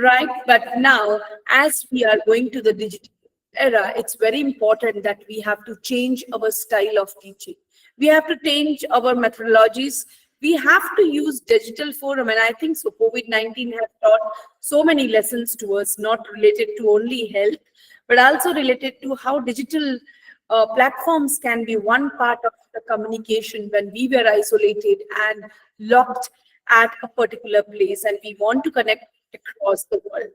right? But now, as we are going to the digital era, it's very important that we have to change our style of teaching. We have to change our methodologies. We have to use digital forum, and I think so. COVID-19 has taught so many lessons to us, not related to only health, but also related to how digital platforms can be one part of the communication when we were isolated and locked at a particular place, and we want to connect across the world.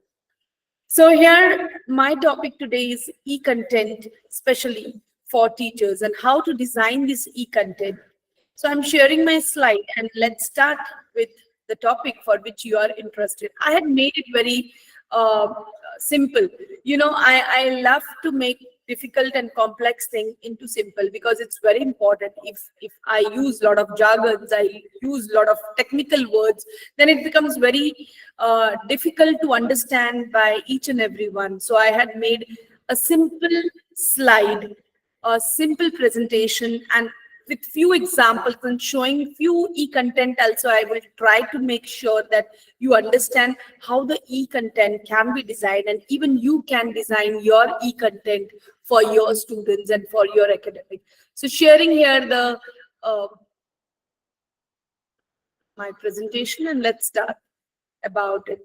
So here, my topic today is e-content, especially for teachers, and how to design this e-content. So I'm sharing my slide, and let's start with the topic for which you are interested. I had made it very uh, simple. I love to make difficult and complex thing into simple because it's very important. If I use a lot of jargons, I use a lot of technical words, then it becomes very difficult to understand by each and everyone. So I had made a simple slide, a simple presentation, and with few examples and showing few e-content also. I will try to make sure that you understand how the e-content can be designed, and even you can design your e-content for your students and for your academic. So sharing here the my presentation, and let's start about it.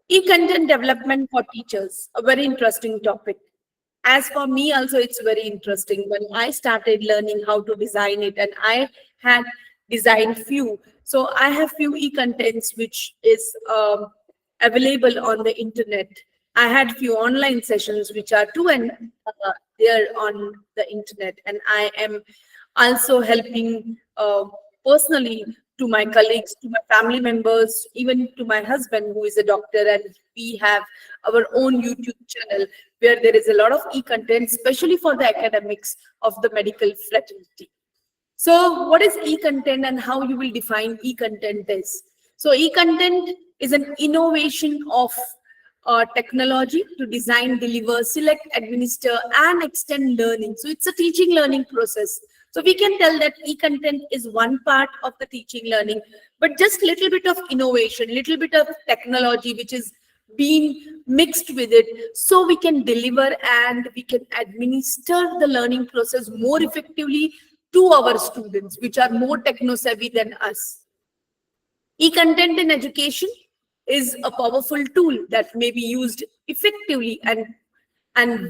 E-content development for teachers, a very interesting topic. As for me also, it's very interesting. When I started learning how to design it, and I had designed few, so I have few e-contents which is available on the internet. I had few online sessions which are too, and there on the internet, and I am also helping personally to my colleagues, to my family members, even to my husband who is a doctor, and we have our own YouTube channel where there is a lot of e-content, especially for the academics of the medical fraternity. So what is e-content and how you will define e-content is? So e-content is an innovation of technology to design, deliver, select, administer, and extend learning. So it's a teaching learning process. So we can tell that e-content is one part of the teaching learning, but just little bit of innovation, little bit of technology, which is being mixed with it, so we can deliver and we can administer the learning process more effectively to our students, which are more techno-savvy than us. E-content in education is a powerful tool that may be used effectively and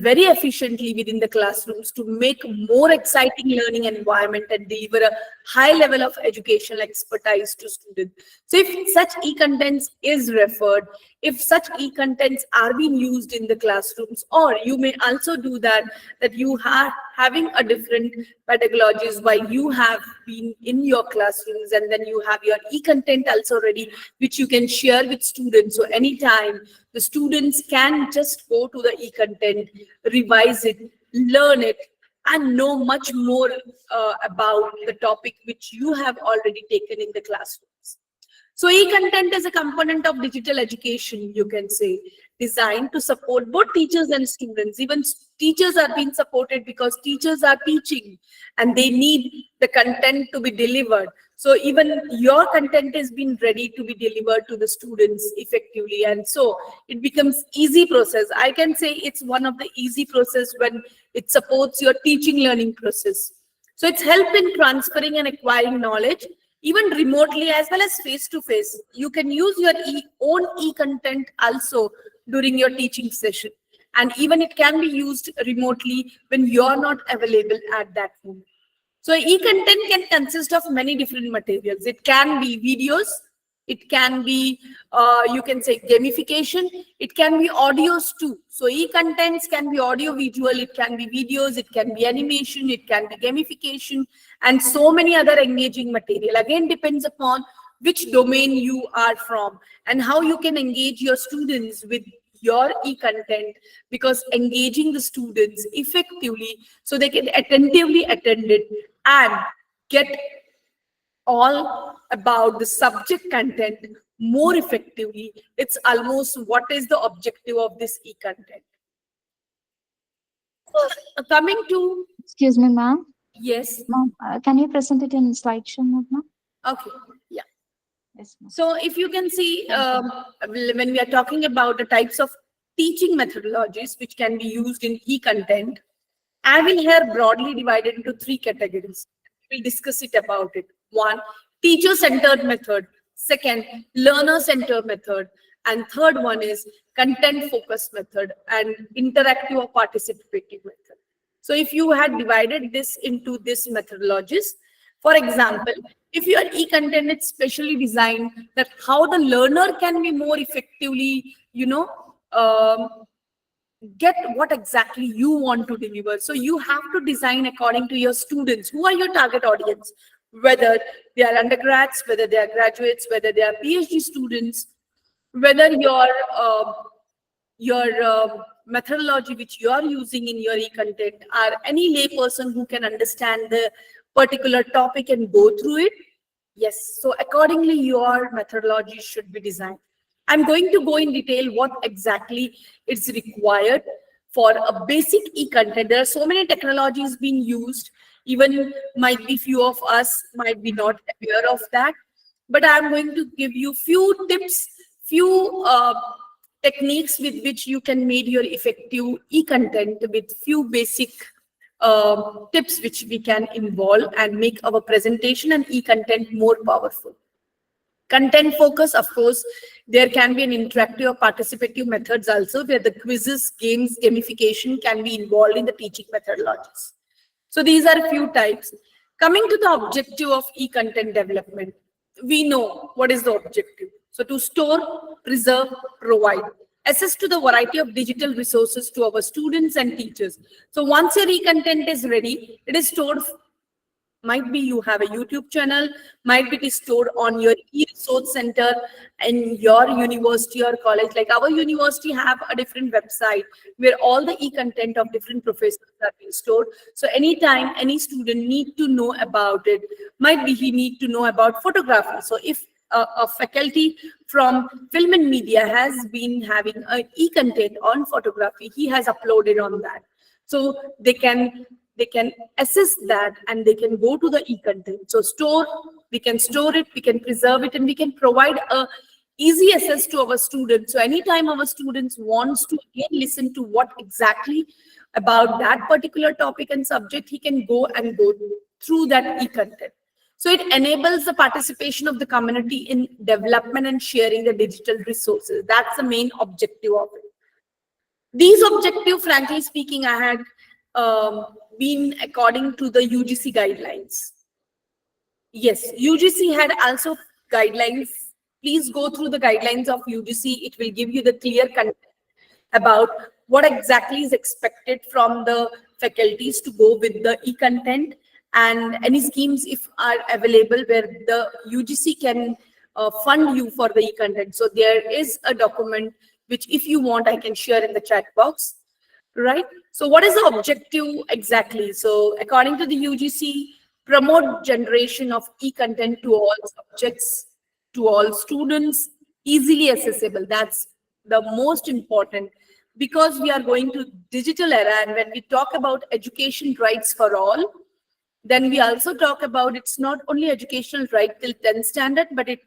very efficiently within the classrooms to make more exciting learning environment and deliver a high level of educational expertise to students. So if such e-contents is referred, if such e-contents are being used in the classrooms, or you may also do that you are having a different pedagogies while you have been in your classrooms, and then you have your e-content also ready, which you can share with students. So anytime the students can just go to the e-content, revise it, learn it, and know much more about the topic which you have already taken in the classrooms. So e-content is a component of digital education, you can say, designed to support both teachers and students. Even teachers are being supported because teachers are teaching and they need the content to be delivered. So even your content is being ready to be delivered to the students effectively. And so it becomes easy process. I can say it's one of the easy process when it supports your teaching learning process. So it's help in transferring and acquiring knowledge, even remotely as well as face-to-face. You can use your own e-content also during your teaching session. And even it can be used remotely when you're not available at that moment. So e-content can consist of many different materials. It can be videos, it can be, you can say gamification, it can be audios too. So e-contents can be audio visual, it can be videos, it can be animation, it can be gamification, and so many other engaging material. Again, depends upon which domain you are from and how you can engage your students with your e-content, because engaging the students effectively so they can attentively attend it and get all about the subject content more effectively. It's almost what is the objective of this e-content. So coming to, Excuse me, ma'am. yes, Ma'am, can you present it in slideshow mode, ma'am? okay, yeah. Yes, ma'am. So if you can see, when we are talking about the types of teaching methodologies which can be used in e-content, I will here broadly divide it into three categories. We'll discuss it about it. One, teacher-centered method. Second, learner-centered method. And third one is content-focused method and interactive or participative method. So if you had divided this into these methodologies, for example, if your e-content is specially designed that how the learner can be more effectively, get what exactly you want to deliver. So you have to design according to your students. Who are your target audience? Whether they are undergrads, whether they are graduates, whether they are PhD students, whether your methodology which you are using in your e-content are any lay person who can understand the particular topic and go through it. Yes, so accordingly your methodology should be designed. I'm going to go in detail what exactly is required for a basic e-content. There are so many technologies being used, even might be few of us might be not aware of that, but I'm going to give you few tips, few techniques with which you can make your effective e-content with few basic tips which we can involve and make our presentation and e-content more powerful. Content focus, of course, there can be an interactive or participative methods also where the quizzes, games, gamification can be involved in the teaching methodologies. So these are a few types. Coming to the objective of e-content development, we know what is the objective. So to store, preserve, provide, access to the variety of digital resources to our students and teachers. So once your e-content is ready, it is stored. Might be you have a YouTube channel, might be it is stored on your e-resource center in your university or college. Like our university have a different website where all the e-content of different professors are being stored. So anytime any student need to know about it, might be he need to know about photography. So if a faculty from film and media has been having an e-content on photography, he has uploaded on that. So they can assess that and they can go to the e-content. So we can store it, we can preserve it, and we can provide a easy access to our students. So anytime our students wants to again listen to what exactly about that particular topic and subject, he can go through that e-content. So it enables the participation of the community in development and sharing the digital resources. That's the main objective of it. These objectives, frankly speaking, I had been according to the UGC guidelines. Yes, UGC had also guidelines. Please go through the guidelines of UGC. It will give you the clear content about what exactly is expected from the faculties to go with the e-content, and any schemes if are available where the UGC can fund you for the e-content. So there is a document which if you want, I can share in the chat box, right? So what is the objective exactly? So according to the UGC, promote generation of e-content to all subjects, to all students, easily accessible. That's the most important, because we are going to digital era, and when we talk about education rights for all, then we also talk about it's not only educational right till 10th standard, but it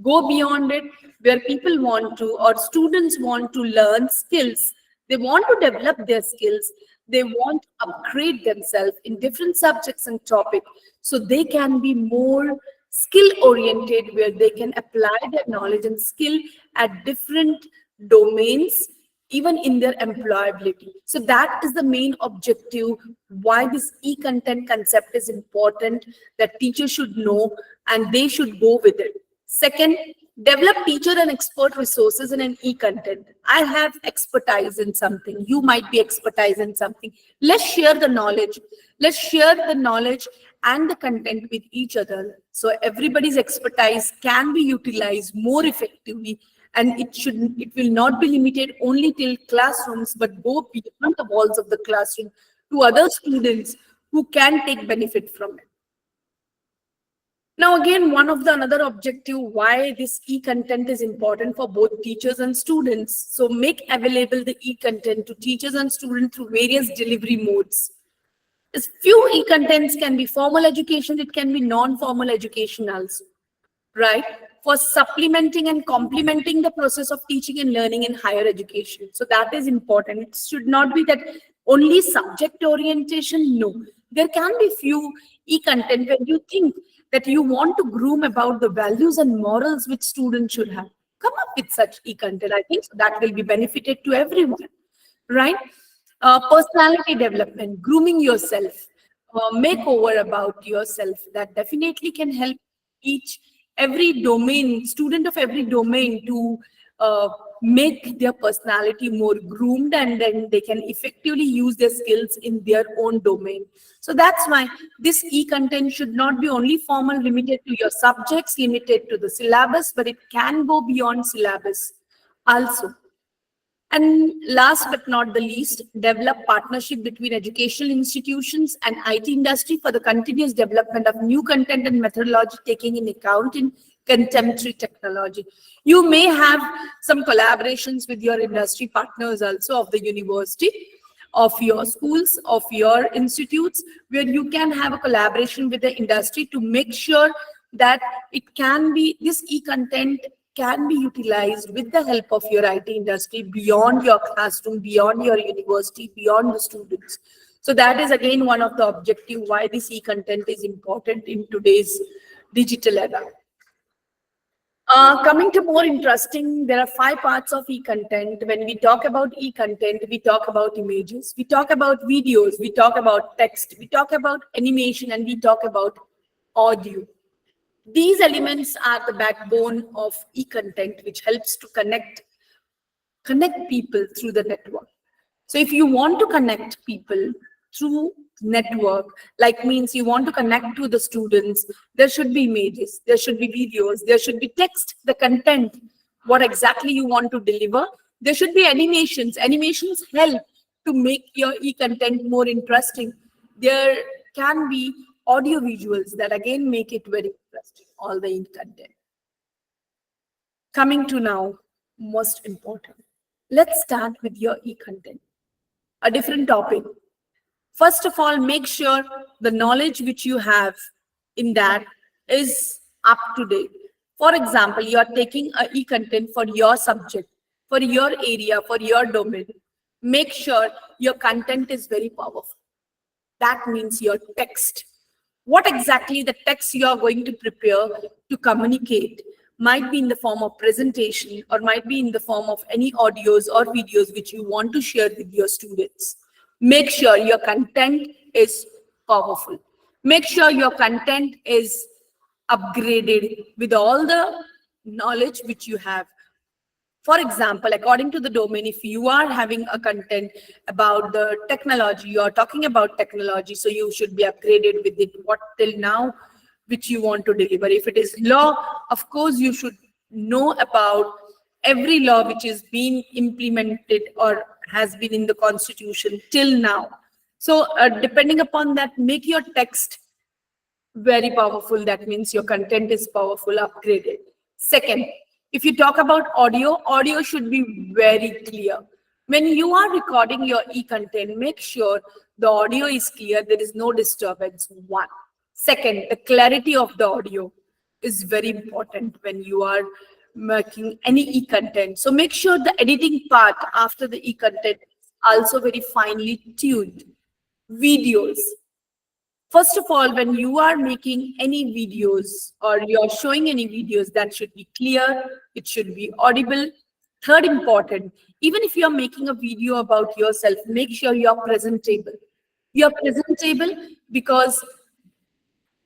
go beyond it, where people want to or students want to learn skills. They want to develop their skills. They want to upgrade themselves in different subjects and topics so they can be more skill oriented, where they can apply their knowledge and skill at different domains, even in their employability. So that is the main objective why this e-content concept is important, that teachers should know and they should go with it. Second, develop teacher and expert resources in an e-content. I have expertise in something. You might be expertise in something. Let's share the knowledge. Let's share the knowledge and the content with each other. So everybody's expertise can be utilized more effectively, and it will not be limited only till classrooms, but go beyond the walls of the classroom to other students who can take benefit from it. Now, again, one of the another objective why this e-content is important for both teachers and students. So make available the e-content to teachers and students through various delivery modes. As few e-contents can be formal education, it can be non-formal education also, right? for supplementing and complementing the process of teaching and learning in higher education. So that is important. It should not be that only subject orientation. No, there can be few e-content when you think that you want to groom about the values and morals which students should have. Come up with such e-content. I think so that will be benefited to everyone, right? Personality development, grooming yourself, makeover about yourself, that definitely can help each every domain, student of every domain, to make their personality more groomed, and then they can effectively use their skills in their own domain. So that's why this e-content should not be only formal, limited to your subjects, limited to the syllabus, but it can go beyond syllabus also. And last but not the least, develop partnership between educational institutions and IT industry for the continuous development of new content and methodology, taking in account in contemporary technology. You may have some collaborations with your industry partners also of the university, of your schools, of your institutes, where you can have a collaboration with the industry to make sure that it can be, this e-content can be utilized with the help of your IT industry beyond your classroom, beyond your university, beyond the students. So that is again one of the objective why this e-content is important in today's digital era. Coming to more interesting, there are 5 parts of e-content. When we talk about e-content, we talk about images, we talk about videos, we talk about text, we talk about animation, and we talk about audio. These elements are the backbone of e-content, which helps to connect people through the network. So if you want to connect people through network, like means you want to connect to the students, there should be images, there should be videos, there should be text, the content, what exactly you want to deliver. There should be animations. Animations help to make your e-content more interesting. There can be audio visuals that again make it very interesting, all the e-content. Coming to now, most important. Let's start with your e-content, a different topic. First of all, make sure the knowledge which you have in that is up to date. For example, you are taking a e-content for your subject, for your area, for your domain. Make sure your content is very powerful. That means your text. What exactly the text you are going to prepare to communicate might be in the form of presentation, or might be in the form of any audios or videos which you want to share with your students. Make sure your content is powerful. Make sure your content is upgraded with all the knowledge which you have. For example, according to the domain, if you are having a content about the technology, you are talking about technology, so you should be upgraded with it, what till now which you want to deliver. If it is law, of course, you should know about every law which is being implemented or has been in the constitution till now. So depending upon that, make your text very powerful. That means your content is powerful, upgraded. Second, if you talk about audio, audio should be very clear. When you are recording your e-content, make sure the audio is clear, there is no disturbance. One. Second, the clarity of the audio is very important when you are making any e-content. So make sure the editing part after the e-content is also very finely tuned. Videos. First of all, when you are making any videos or you're showing any videos, that should be clear, it should be audible. Third important, even if you're making a video about yourself, make sure you're presentable. You're presentable because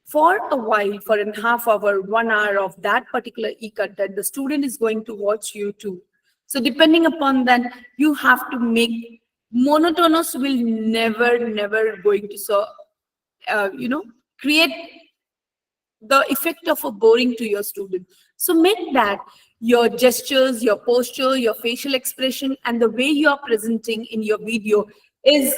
for a while, for a half hour, 1 hour of that particular e-content, the student is going to watch you too. So depending upon that, you have to make monotonous will never going to create the effect of a boring to your student. So make that your gestures, your posture, your facial expression, and the way you are presenting in your video is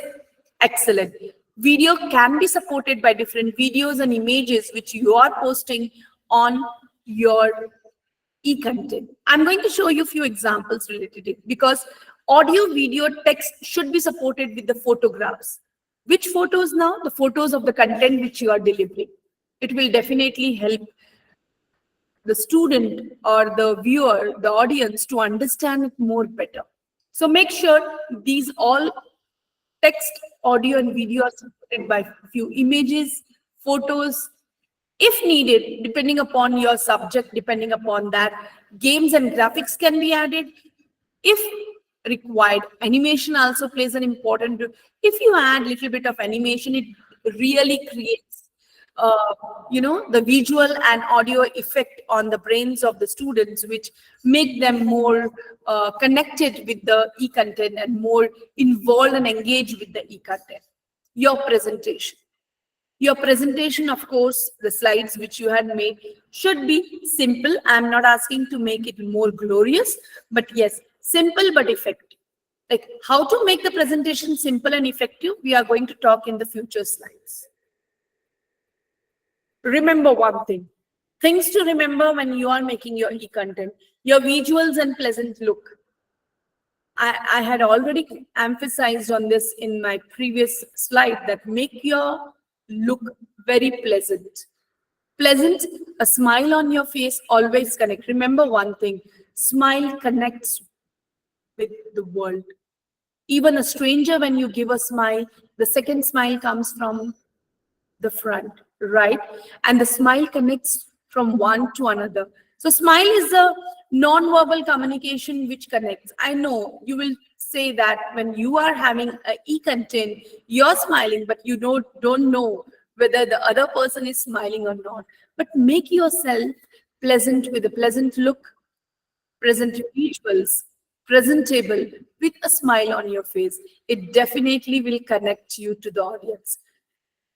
excellent. Video can be supported by different videos and images which you are posting on your e-content. I'm going to show you a few examples related to it, because audio, video, text should be supported with the photographs. Which photos now? The photos of the content which you are delivering. It will definitely help the student or the viewer, the audience, to understand it more better. So make sure these all text, audio, and video are supported by few images, photos, if needed, depending upon your subject, depending upon that, games and graphics can be added. If required, animation also plays an important role. If you add little bit of animation, it really creates the visual and audio effect on the brains of the students, which make them more connected with the e-content and more involved and engaged with the e-content. Your presentation, of course, the slides which you had made should be simple. I'm not asking to make it more glorious, but yes, simple but effective. Like how to make the presentation simple and effective, we are going to talk in the future slides. Remember one thing. Things to remember when you are making your e-content. Your visuals and pleasant look. I had already emphasized on this in my previous slide that make your look very pleasant. Pleasant, a smile on your face always connect. Remember one thing, smile connects with the world. Even a stranger, when you give a smile, the second smile comes from the front, right? And the smile connects from one to another. So smile is a non-verbal communication which connects. I know you will say that when you are having a e-content, you're smiling, but you don't know whether the other person is smiling or not. But make yourself pleasant with a pleasant look, present visuals, presentable, with a smile on your face. It definitely will connect you to the audience.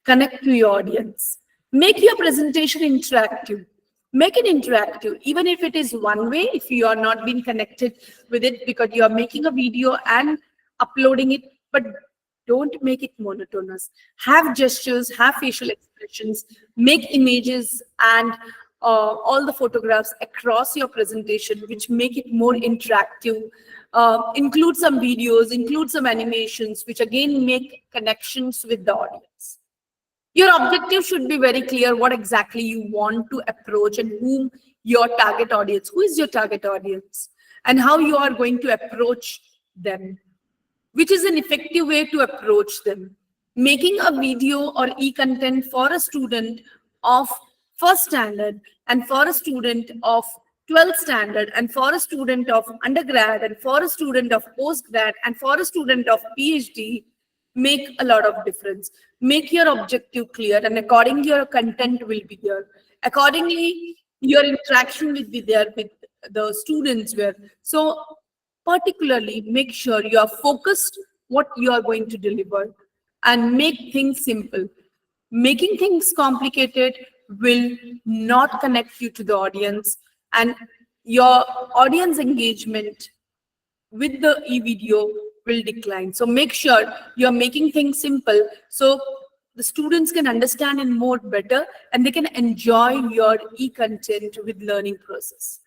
Connect to your audience. Make your presentation interactive. Make it interactive, even if it is one way, if you are not being connected with it because you are making a video and uploading it, but don't make it monotonous. Have gestures, have facial expressions, make images and all the photographs across your presentation, which make it more interactive. Include some videos, include some animations, which again make connections with the audience. Your objective should be very clear what exactly you want to approach and who is your target audience, and how you are going to approach them, which is an effective way to approach them. Making a video or e-content for a student of first standard and for a student of 12th standard and for a student of undergrad and for a student of postgrad and for a student of PhD make a lot of difference. Make your objective clear, and accordingly your content will be there. Accordingly, your interaction will be there with the students. So particularly make sure you are focused what you are going to deliver and make things simple. Making things complicated will not connect you to the audience, and your audience engagement with the e-video will decline. So make sure you're making things simple so the students can understand it more better and they can enjoy your e-content with learning process.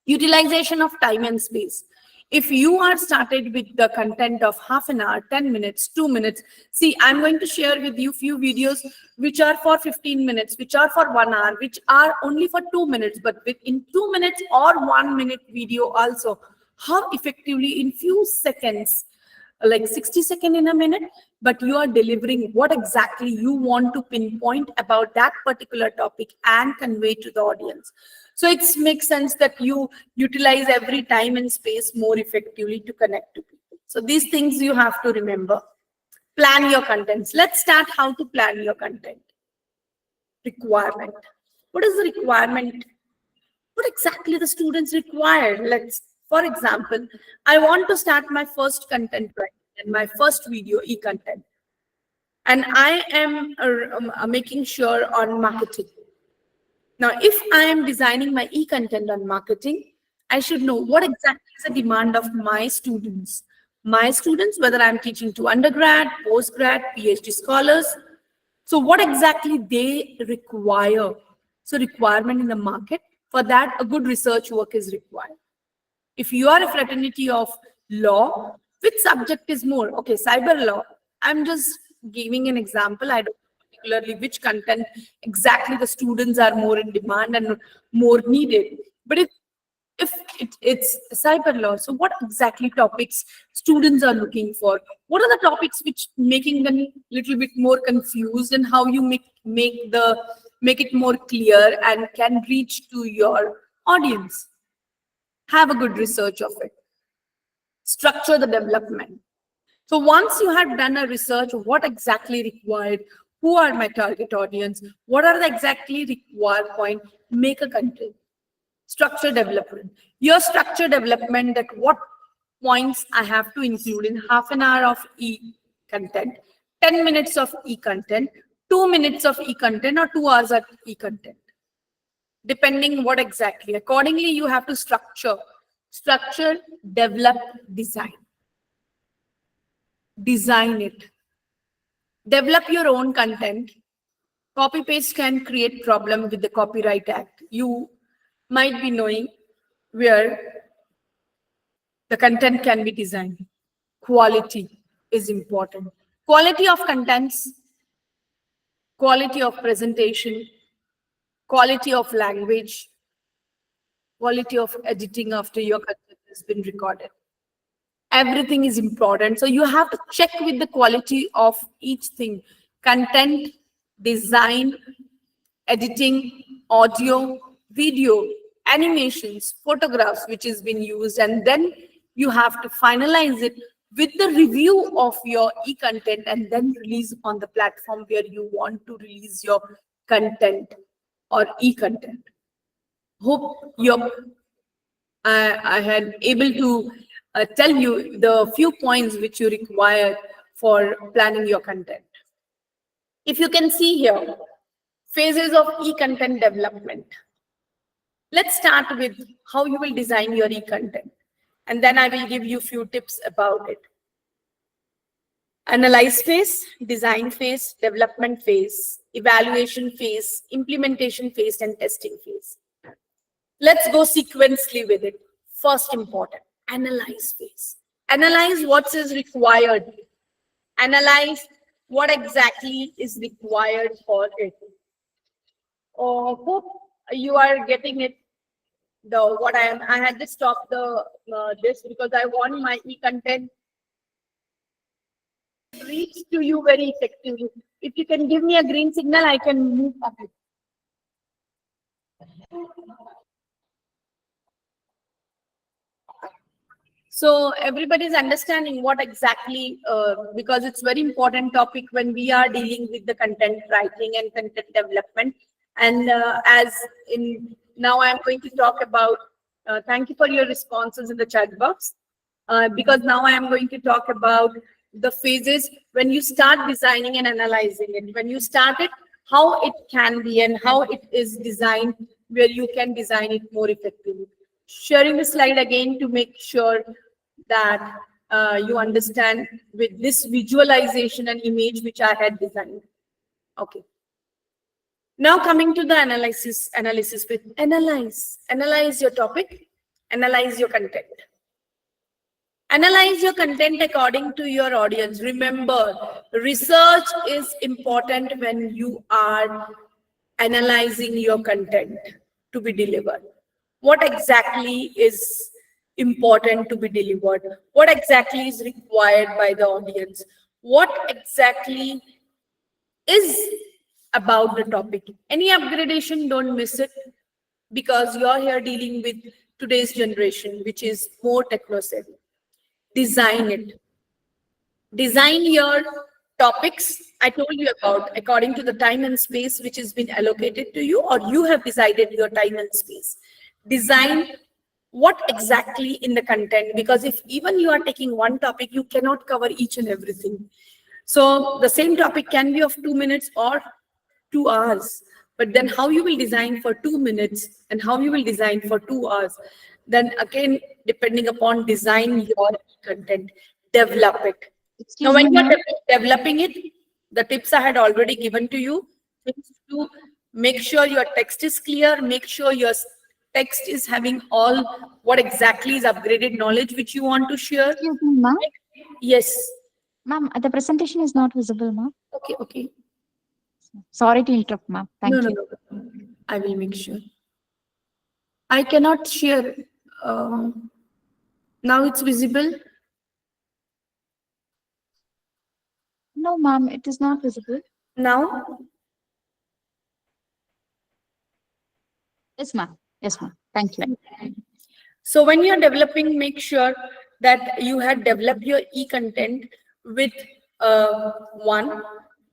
Utilization of time and space. If you are started with the content of half an hour, 10 minutes, 2 minutes, see, I'm going to share with you few videos which are for 15 minutes, which are for 1 hour, which are only for 2 minutes, but within 2 minutes or 1 minute video also, how effectively in few seconds, like 60 seconds in a minute, but you are delivering what exactly you want to pinpoint about that particular topic and convey to the audience. So it makes sense that you utilize every time and space more effectively to connect to people. So these things you have to remember. Plan your contents. Let's start how to plan your content. Requirement. What is the requirement? What exactly the students require? For example, I want to start my first content writing and my first video e-content. And I am making sure on marketing. Now, if I am designing my e-content on marketing, I should know what exactly is the demand of my students. My students, whether I'm teaching to undergrad, postgrad, PhD scholars. So what exactly they require. So requirement in the market. For that, a good research work is required. If you are a fraternity of law, which subject is more? Okay, cyber law. I'm just giving an example. I don't know particularly which content exactly the students are more in demand and more needed. But it's cyber law, so what exactly topics students are looking for? What are the topics which making them little bit more confused, and how you make it more clear and can reach to your audience? Have a good research of it. Structure the development. So once you have done a research of what exactly required, who are my target audience, what are the exactly required point, make a content. Structure development. Your structure development, that what points I have to include in half an hour of e-content, 10 minutes of e-content, 2 minutes of e-content, or 2 hours of e-content. Depending what exactly. Accordingly, you have to structure, develop, design. Design it. Develop your own content. Copy paste can create problem with the Copyright Act. You might be knowing where the content can be designed. Quality is important. Quality of contents, quality of presentation, quality of language, quality of editing after your content has been recorded. Everything is important. So you have to check with the quality of each thing. Content, design, editing, audio, video, animations, photographs which has been used, and then you have to finalize it with the review of your e-content and then release on the platform where you want to release your content or e-content. Hope I had able to tell you the few points which you require for planning your content. If you can see here, phases of e-content development. Let's start with how you will design your e-content, and then I will give you few tips about it. Analyze phase, design phase, development phase, evaluation phase, implementation phase, and testing phase. Let's go sequentially with it. First important, analyze phase. Analyze what is required. Analyze what exactly is required for it. Hope you are getting it. I had to stop this because I want my e-content reach to you very effectively. If you can give me a green signal, I can move ahead. So everybody's understanding what exactly, because it's very important topic when we are dealing with the content writing and content development. And now I'm going to talk about, thank you for your responses in the chat box, because now I am going to talk about the phases when you start designing and analyzing it. When you start it, how it can be and how it is designed, where you can design it more effectively. Sharing the slide again to make sure that you understand with this visualization and image which I had designed. Okay. Now coming to the analysis with analyze your topic, analyze your content. Analyze your content according to your audience. Remember, research is important when you are analyzing your content to be delivered. What exactly is important to be delivered? What exactly is required by the audience? What exactly is about the topic? Any upgradation, don't miss it, because you're here dealing with today's generation, which is more techno-savvy. Design it. Design your topics I told you about according to the time and space which has been allocated to you, or you have decided your time and space. Design what exactly in the content, because if even you are taking one topic, you cannot cover each and everything. So the same topic can be of 2 minutes or 2 hours, but then how you will design for 2 minutes and how you will design for 2 hours, then again, depending upon design your content, develop it. Now, when you're developing it, the tips I had already given to you is to make sure your text is clear, make sure your text is having all what exactly is upgraded knowledge which you want to share. Excuse me, ma'am. Yes. Ma'am, the presentation is not visible, ma'am. Okay, okay. Sorry to interrupt, ma'am. No, Thank no, you. no. I will make sure. I cannot share. Now it's visible. No, ma'am, it is not visible. Now, Yes, ma'am. Yes, ma'am. Thank you. so when you're developing, make sure that you had developed your e-content with one,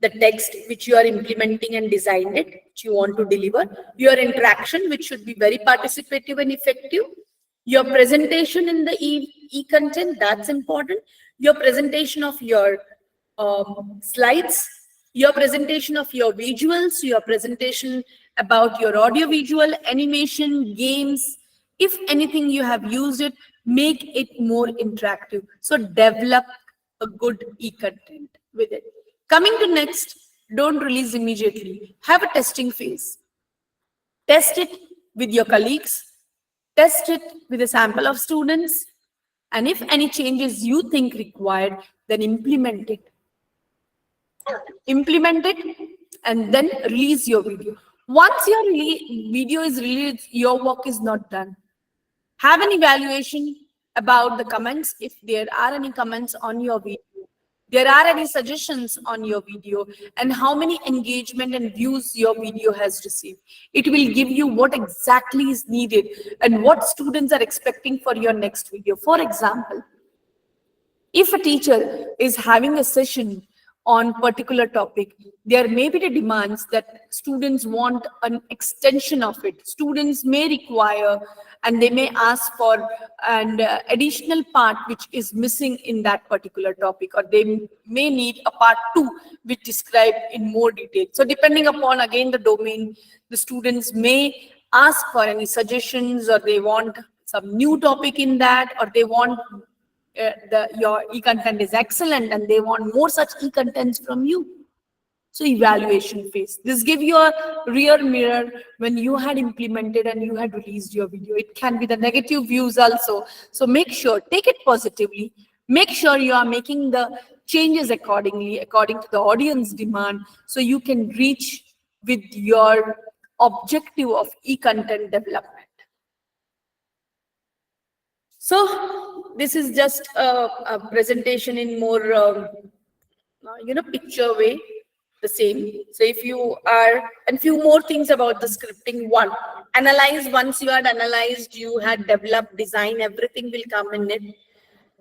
the text which you are implementing and designed it, which you want to deliver, your interaction, which should be very participative and effective, your presentation in the e-content, that's important, your presentation of your slides, your presentation of your visuals, your presentation about your audio visual, animation, games. If anything you have used it, make it more interactive. So develop a good e-content with it. Coming to next, don't release immediately. Have a testing phase. Test it with your colleagues, test it with a sample of students, and if any changes you think required, then implement it. Implement it and then release your video. Once your video is released, your work is not done. Have an evaluation about the comments. If there are any comments on your video, there are any suggestions on your video, and how many engagement and views your video has received. It will give you what exactly is needed and what students are expecting for your next video. For example, if a teacher is having a session on particular topic, there may be the demands that students want an extension of it. Students may require and they may ask for an additional part which is missing in that particular topic, or they may need a part 2 which describe in more detail. So depending upon again the domain, the students may ask for any suggestions, or they want some new topic in that, or they want your e-content is excellent and they want more such e-contents from you. So evaluation phase, this give you a rear mirror when you had implemented and you had released your video. It can be the negative views also, so make sure, take it positively, make sure you are making the changes accordingly according to the audience demand, so you can reach with your objective of e-content development. So this is just a presentation in more, picture way, the same. So if you are, and few more things about the scripting. One, analyze. Once you had analyzed, you had developed, design, everything will come in it.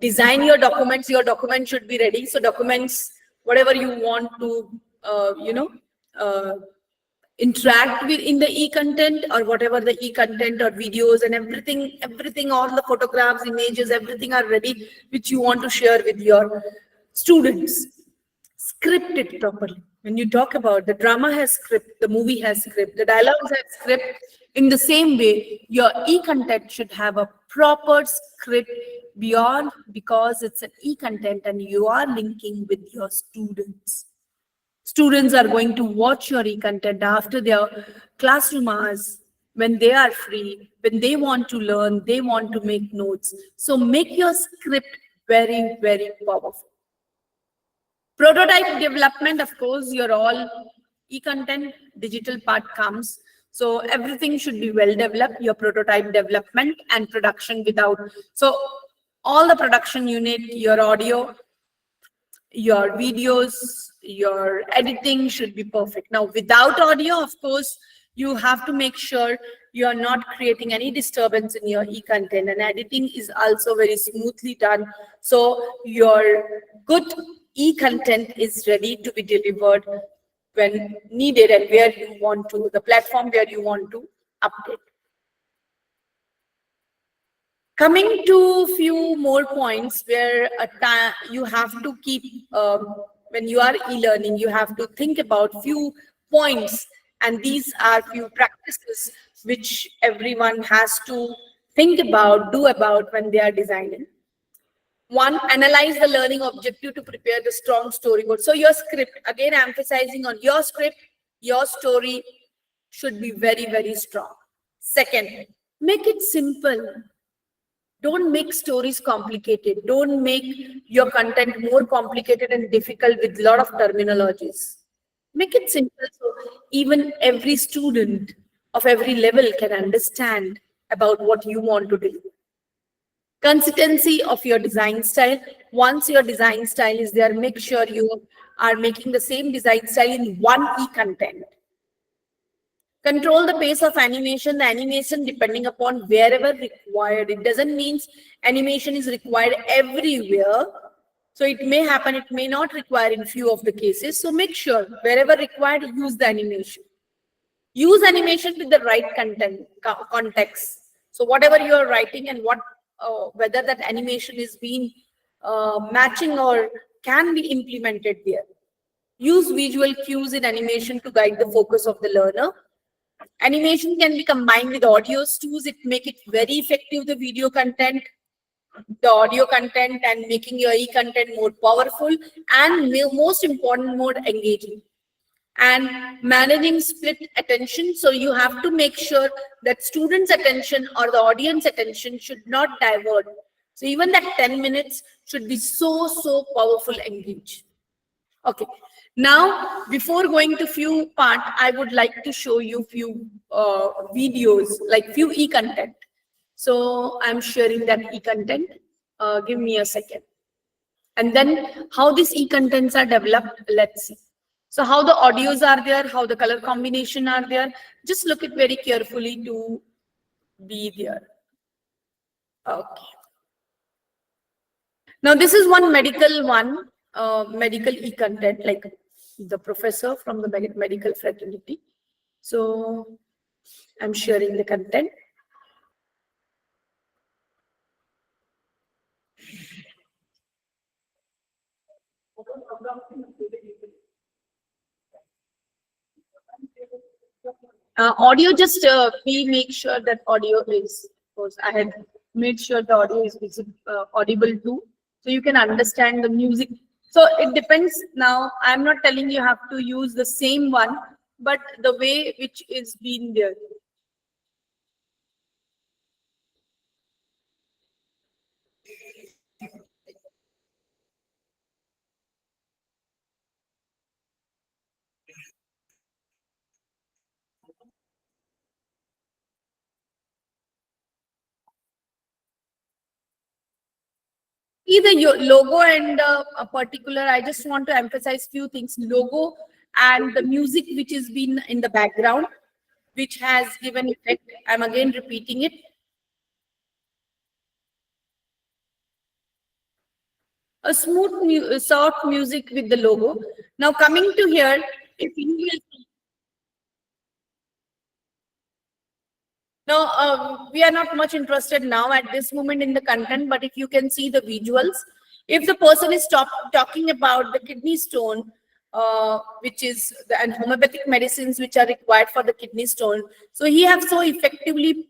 Design your documents. Your document should be ready. So documents, whatever you want to, uh, interact with in the e-content, or whatever the e-content or videos and everything, all the photographs, images, everything are ready, which you want to share with your students. Script it properly. When you talk about the drama has script, the movie has script, the dialogues have script. In the same way, your e-content should have a proper script beyond, because it's an e-content and you are linking with your students. Students are going to watch your e-content after their classroom hours, when they are free, when they want to learn, they want to make notes. So make your script very, very powerful. Prototype development, of course, your all e-content digital part comes. So everything should be well developed, your prototype development and production without. So all the production unit, your audio, your videos, your editing should be perfect. Now, without audio, of course, you have to make sure you are not creating any disturbance in your e-content, and editing is also very smoothly done. So your good e-content is ready to be delivered when needed and where you want to, the platform where you want to update. Coming to few more points where you have to keep, when you are e-learning, you have to think about few points, and these are few practices which everyone has to think about, do about when they are designing. One, analyze the learning objective to prepare the strong storyboard. So your script, again emphasizing on your script, your story should be very, very strong. Second, make it simple. Don't make stories complicated. Don't make your content more complicated and difficult with a lot of terminologies. Make it simple so even every student of every level can understand about what you want to do. Consistency of your design style. Once your design style is there, make sure you are making the same design style in one e-content. Control the pace of animation, the animation depending upon wherever required. It doesn't mean animation is required everywhere. So it may happen, it may not require in few of the cases. So make sure wherever required, use the animation. Use animation with the right content context. So whatever you are writing and whether that animation is being matching or can be implemented there. Use visual cues in animation to guide the focus of the learner. Animation can be combined with audio tools. It make it very effective, the video content, the audio content, and making your e-content more powerful and most important, more engaging. And managing split attention. So you have to make sure that students' attention or the audience attention should not divert. So even that 10 minutes should be so powerful, engage. Okay. Now, before going to few part, I would like to show you few videos, like few e-content. So I'm sharing that e-content. Give me a second. And then how these e-contents are developed, let's see. So how the audios are there, how the color combination are there. Just look it very carefully to be there. Okay. Now this is one medical medical e-content, like the professor from the medical fraternity. So I'm sharing the content. Audio, just we make sure that audio is, of course, I had made sure the audio is audible too, so you can understand the music. So it depends. Now, I'm not telling you have to use the same one, but the way which is being there. Either your logo and a particular, I just want to emphasize few things. Logo and the music which is been in the background, which has given effect. I'm again repeating it. A smooth, soft music with the logo. Now coming to here, if you will see, now we are not much interested now at this moment in the content, but if you can see the visuals, if the person is talking about the kidney stone, which is the and homeopathic medicines which are required for the kidney stone, so he have so effectively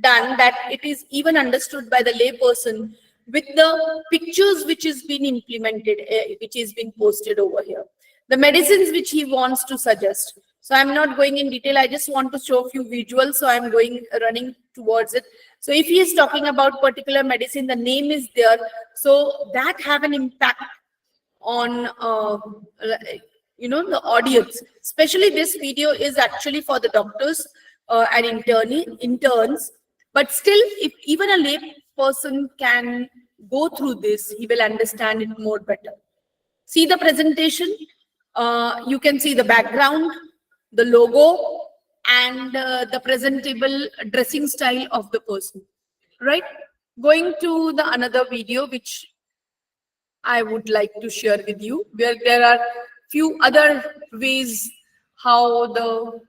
done that it is even understood by the lay person with the pictures which is being implemented, which is being posted over here, the medicines which he wants to suggest. So I'm not going in detail, I just want to show a few visuals, so I'm running towards it. So if he is talking about particular medicine, the name is there, so that have an impact on the audience. Especially this video is actually for the doctors and interns, but still, if even a lay person can go through this, he will understand it more better. See the presentation, you can see the background, the logo, and the presentable dressing style of the person, right? Going to the another video which I would like to share with you, where there are few other ways how the.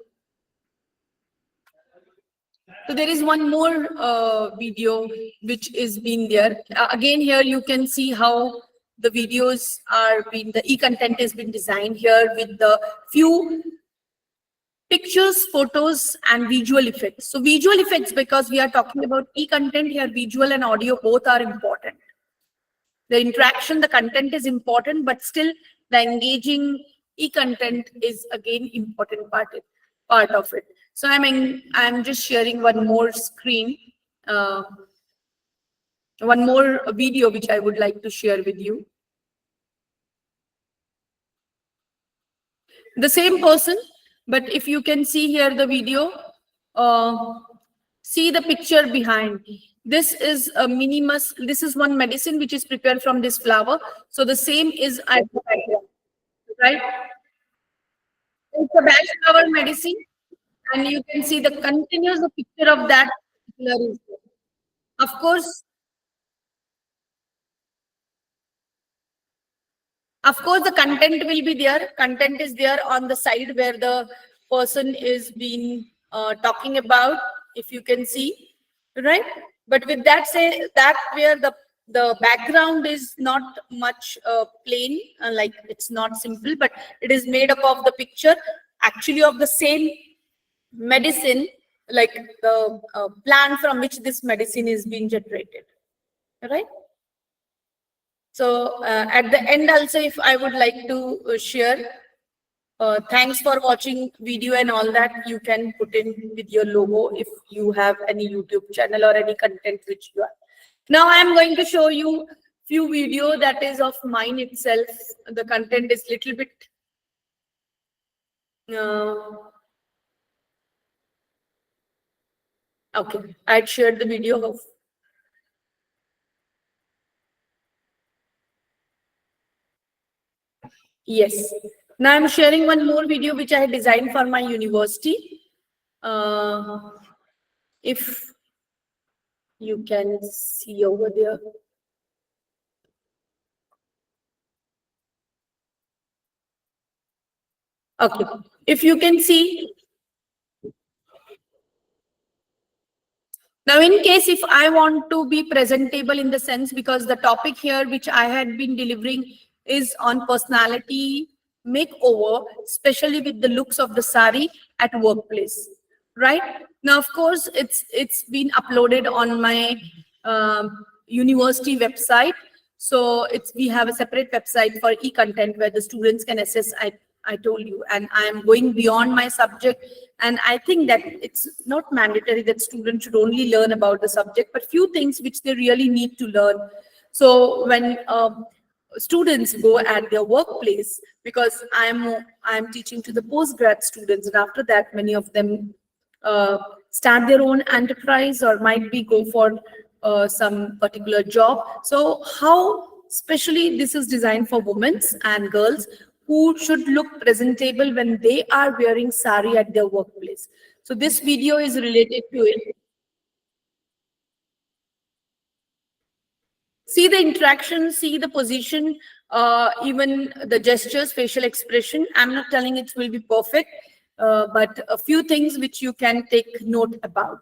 So there is one more video which is been there. Again, here you can see how the videos are being, the e-content has been designed here with the few pictures, photos, and visual effects. So visual effects, because we are talking about e-content here, visual and audio both are important. The interaction, the content is important, but still the engaging e-content is again important part of it. So I'm just sharing one more screen, uh, one more video which I would like to share with you. the same person, but if you can see here the video, uh, see the picture behind. This is a minimus. This is one medicine which is prepared from this flower. So the same is at the background, right? It's a batch flower medicine, and you can see the continuous picture of that particular is there. Of course, the content will be there. Content is there on the side where the person is being talking about, if you can see, right? But with that say that where the background is not much plain, like it's not simple, but it is made up of the picture actually of the same medicine, like the plant from which this medicine is being generated, right? So at the end also, if I would like to share, thanks for watching video and all that, you can put in with your logo if you have any YouTube channel or any content which you are. Now I am going to show you few video that is of mine itself. The content is little bit okay. I shared the video of. Yes. Now I'm sharing one more video which I had designed for my university. If you can see over there. Okay. If you can see, now in case if I want to be presentable in the sense, because the topic here which I had been delivering is on personality makeover, especially with the looks of the sari at workplace, right? Now, of course, it's been uploaded on my university website. So it's we have a separate website for e-content where the students can access. I told you, and I am going beyond my subject, and I think that it's not mandatory that students should only learn about the subject, but few things which they really need to learn. So when students go at their workplace, because I'm teaching to the postgrad students, and after that many of them start their own enterprise or might be go for some particular job. So how especially this is designed for women and girls who should look presentable when they are wearing sari at their workplace. So this video is related to it. See the interaction, see the position, even the gestures, facial expression. I'm not telling it will be perfect, but a few things which you can take note about.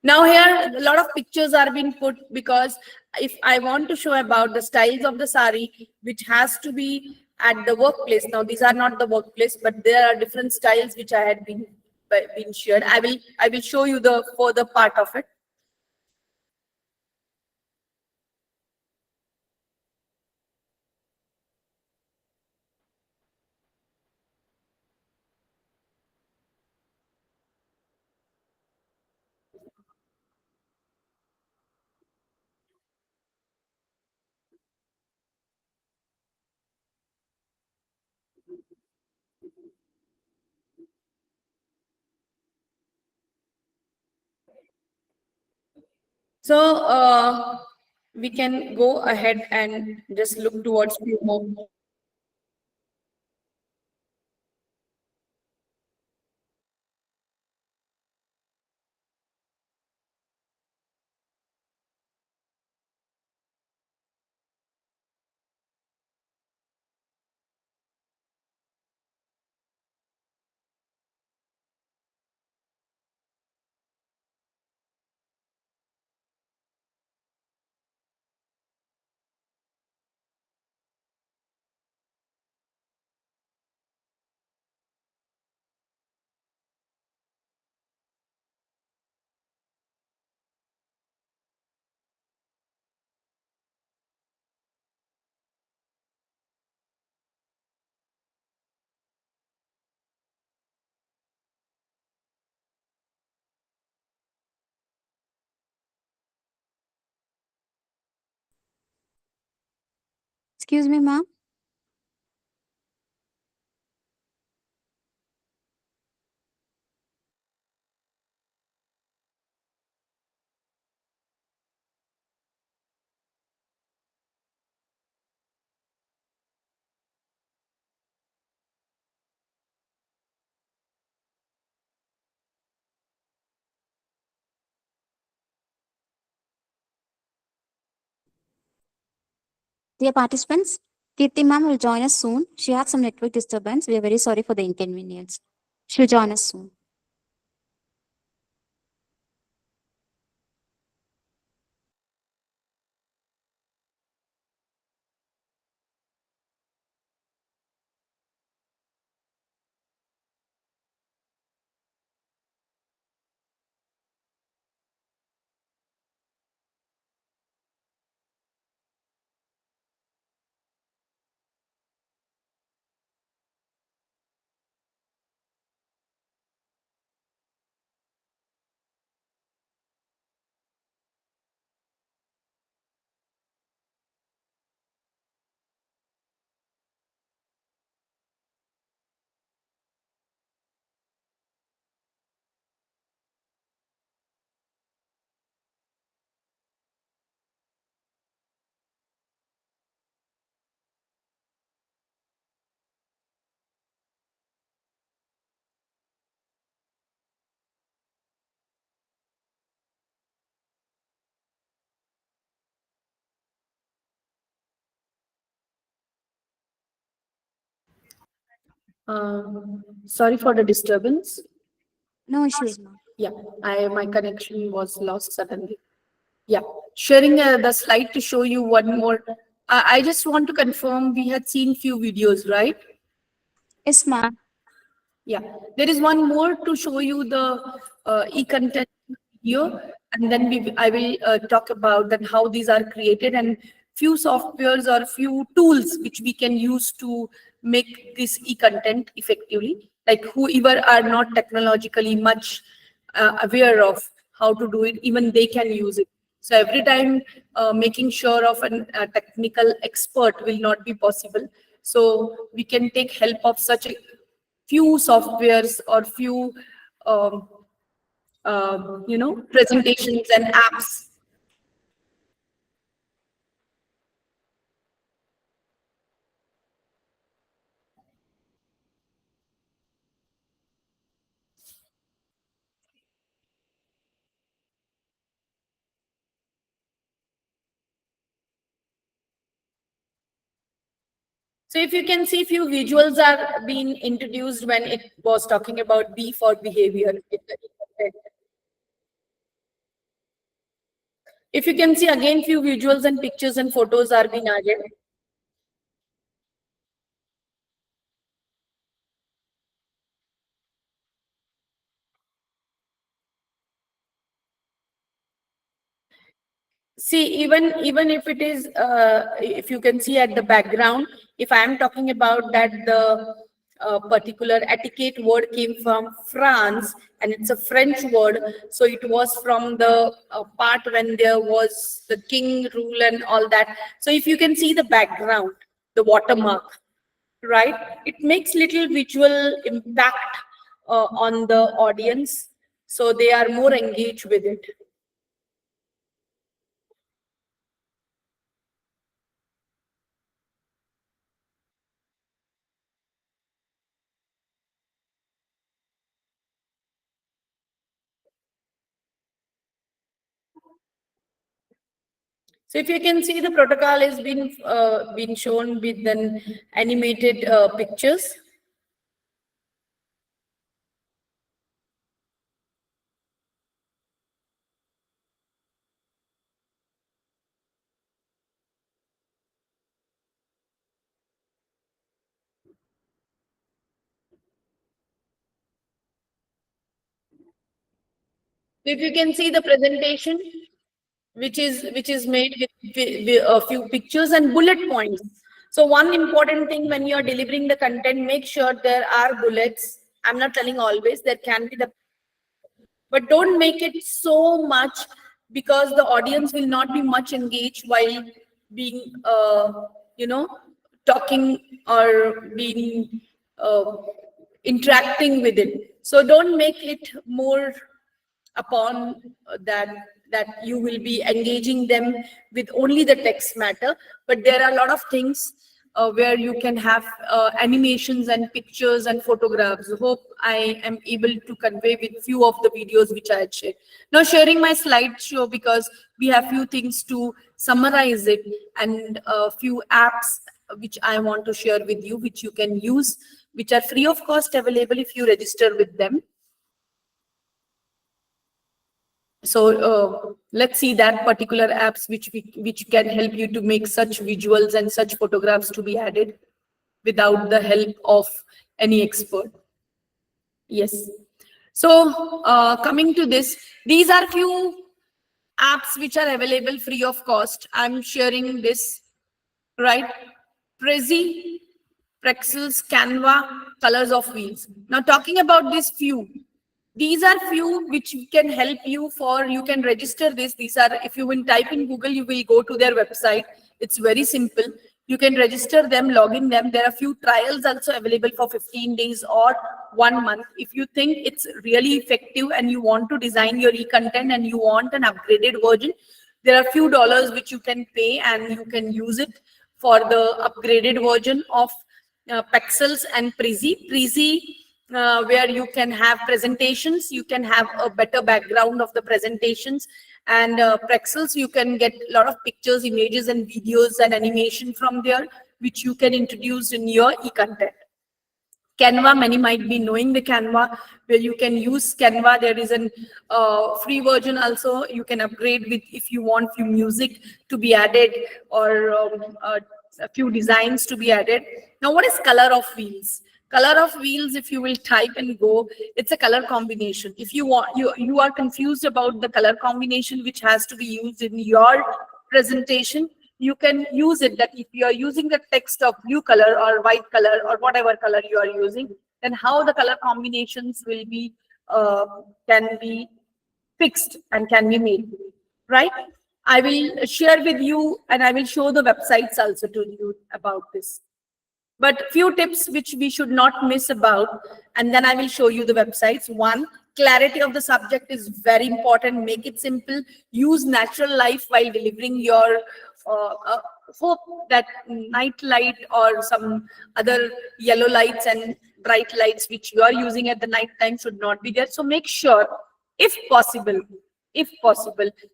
Now here a lot of pictures are being put because if I want to show about the styles of the sari, which has to be at the workplace. Now these are not the workplace, but there are different styles which I had been shared. I will show you the further part of it. So we can go ahead and just look towards few more. Excuse me, ma'am. Dear participants, Kirti ma'am will join us soon. She had some network disturbance. We are very sorry for the inconvenience. She'll join us soon. Sorry for the disturbance. No issues, ma'am. Yeah, my connection was lost suddenly. Yeah, sharing the slide to show you one more. I just want to confirm we had seen few videos, right? Yes, ma'am. Yeah, there is one more to show you the e-content video, and then I will talk about that how these are created and few softwares or few tools which we can use to make this e-content effectively. Like whoever are not technologically much aware of how to do it, even they can use it. So every time making sure of a technical expert will not be possible. So we can take help of such a few softwares or few um, presentations and apps. So if you can see, few visuals are being introduced when it was talking about B for behavior. If you can see again, few visuals and pictures and photos are being added. See, even if it is, if you can see at the background, if I am talking about that the particular etiquette word came from France and it's a French word, so it was from the part when there was the king rule and all that. So if you can see the background, the watermark, right? It makes little visual impact on the audience, so they are more engaged with it. So if you can see, the protocol is been shown with an animated pictures. So if you can see the presentation, which is made with a few pictures and bullet points. So one important thing when you are delivering the content, make sure there are bullets. I'm not telling always, there can be the, but don't make it so much because the audience will not be much engaged while being talking or being interacting with it. So don't make it more upon that you will be engaging them with only the text matter, but there are a lot of things where you can have animations and pictures and photographs. Hope I am able to convey with few of the videos which I had shared. Now sharing my slideshow because we have few things to summarize it, and a few apps which I want to share with you, which you can use, which are free of cost, available if you register with them. So let's see that particular apps which can help you to make such visuals and such photographs to be added without the help of any expert. Yes. So coming to this, these are few apps which are available free of cost. I'm sharing this, right? Prezi, Prexels, Canva, Colors of Wheels. Now talking about these few, these are few which can help you for, you can register this. These are, if you will type in Google, you will go to their website. It's very simple. You can register them, log in them. There are few trials also available for 15 days or 1 month. If you think it's really effective and you want to design your e-content and you want an upgraded version, there are few dollars which you can pay and you can use it for the upgraded version of Pexels and Prezi. Prezi, where you can have presentations, you can have a better background of the presentations, and Prexels, you can get a lot of pictures, images, and videos and animation from there, which you can introduce in your e-content. Canva, many might be knowing the Canva, where you can use Canva. There is an free version also. You can upgrade with if you want few music to be added or a few designs to be added. Now, what is color of wheels? Color of wheels, if you will type and go, it's a color combination. If you want, you are confused about the color combination which has to be used in your presentation, you can use it, that if you are using the text of blue color or white color or whatever color you are using, then how the color combinations will be can be fixed and can be made, right? I will share with you and I will show the websites also to you about this. But few tips which we should not miss about, and then I will show you the websites. One, clarity of the subject is very important. Make it simple. Use natural life while delivering your hope that night light or some other yellow lights and bright lights which you are using at the night time should not be there. So make sure, if possible,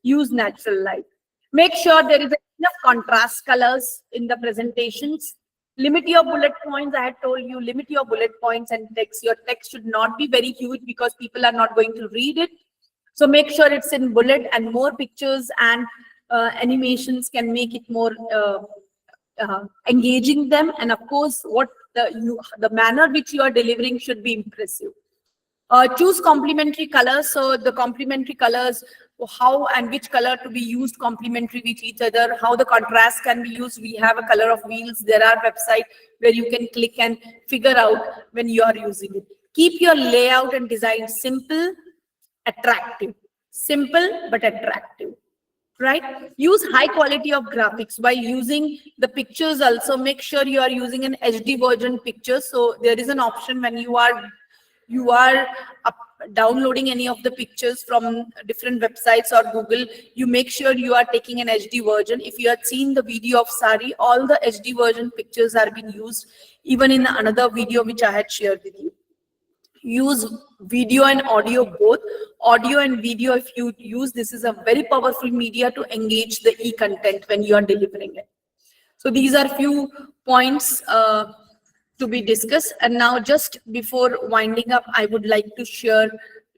use natural light. Make sure there is enough contrast colors in the presentations. Limit your bullet points. I had told you, limit your bullet points and text. Your text should not be very huge because people are not going to read it. So make sure it's in bullet, and more pictures and animations can make it more engaging them. And of course, what the manner which you are delivering should be impressive. Choose complementary colors. So the complementary colors, how and which color to be used complementary with each other, how the contrast can be used. We have a color of wheels. There are websites where you can click and figure out when you are using it. Keep your layout and design simple, attractive. Simple but attractive, right? Use high quality of graphics by using the pictures also. Make sure you are using an HD version picture. So there is an option when you are downloading any of the pictures from different websites or Google, you make sure you are taking an HD version. If you had seen the video of Sari, all the HD version pictures are being used, even in another video which I had shared with you. Use video and audio both. Audio and video, if you use, this is a very powerful media to engage the e-content when you are delivering it. So these are few points to be discussed. And now, just before winding up, I would like to share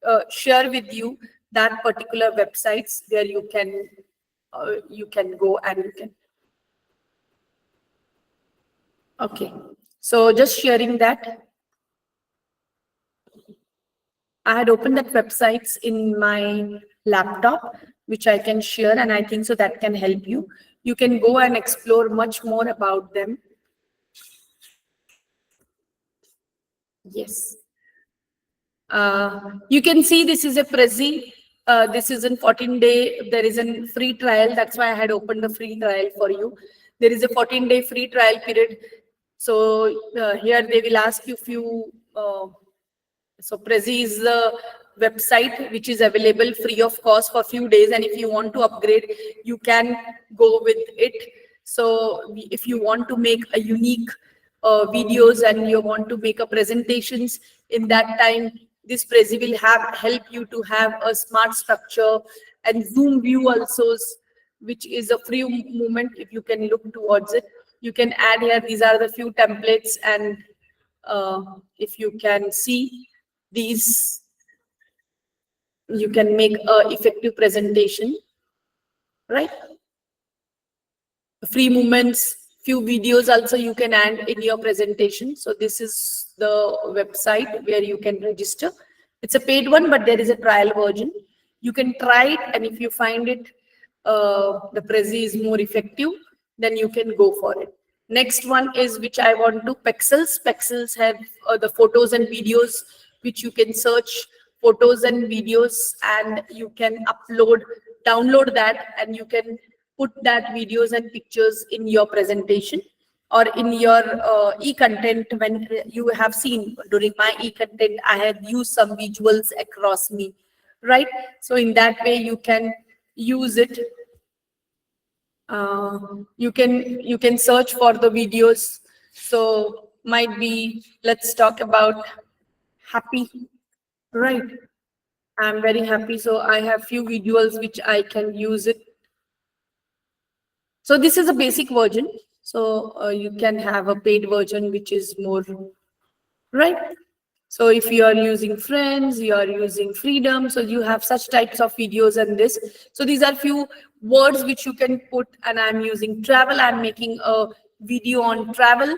with you that particular websites where you can go and you can. Okay, so just sharing that. I had opened that websites in my laptop, which I can share, and I think so that can help you. You can go and explore much more about them. Yes. You can see this is a Prezi. This is in 14-day. There is a free trial. That's why I had opened the free trial for you. There is a 14-day free trial period. So here they will ask you few. So Prezi is the website which is available free of cost for few days, and if you want to upgrade, you can go with it. So if you want to make a unique videos and you want to make a presentations in that time, this Prezi will have help you to have a smart structure and zoom view also, which is a free movement. If you can look towards it, you can add here. These are the few templates, and if you can see these, you can make a effective presentation, right? Free movements, few videos also you can add in your presentation. So this is the website where you can register. It's a paid one, but there is a trial version. You can try it, and if you find it the Prezi is more effective, then you can go for it. Next one is which I want to Pexels. Pexels have the photos and videos which you can search photos and videos, and you can download that, and you can put that videos and pictures in your presentation or in your e-content. When you have seen during my e-content, I have used some visuals across me, right? So in that way you can use it. You can search for the videos. So might be, let's talk about happy, right? I'm very happy, so I have few visuals which I can use it. So this is a basic version. So you can have a paid version which is more, right? So if you are using Friends, you are using Freedom, so you have such types of videos and this. So these are few words which you can put, and I'm using travel. I'm making a video on travel.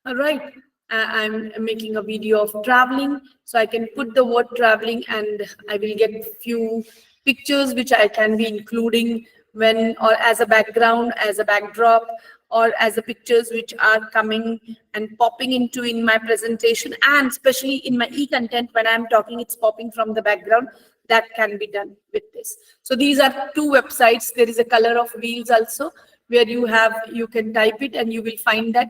All right. I'm making a video of traveling, so I can put the word traveling, and I will get few pictures which I can be including when, or as a background, as a backdrop, or as the pictures which are coming and popping into in my presentation, and especially in my e-content when I'm talking, it's popping from the background. That can be done with this. So these are two websites. There is a color of wheels also, where you can type it and you will find that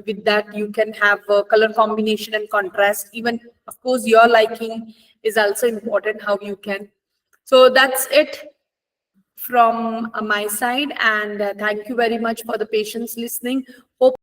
with that you can have color combination and contrast. Even of course your liking is also important, how you can. So that's it from my side, and thank you very much for the patience listening. Hope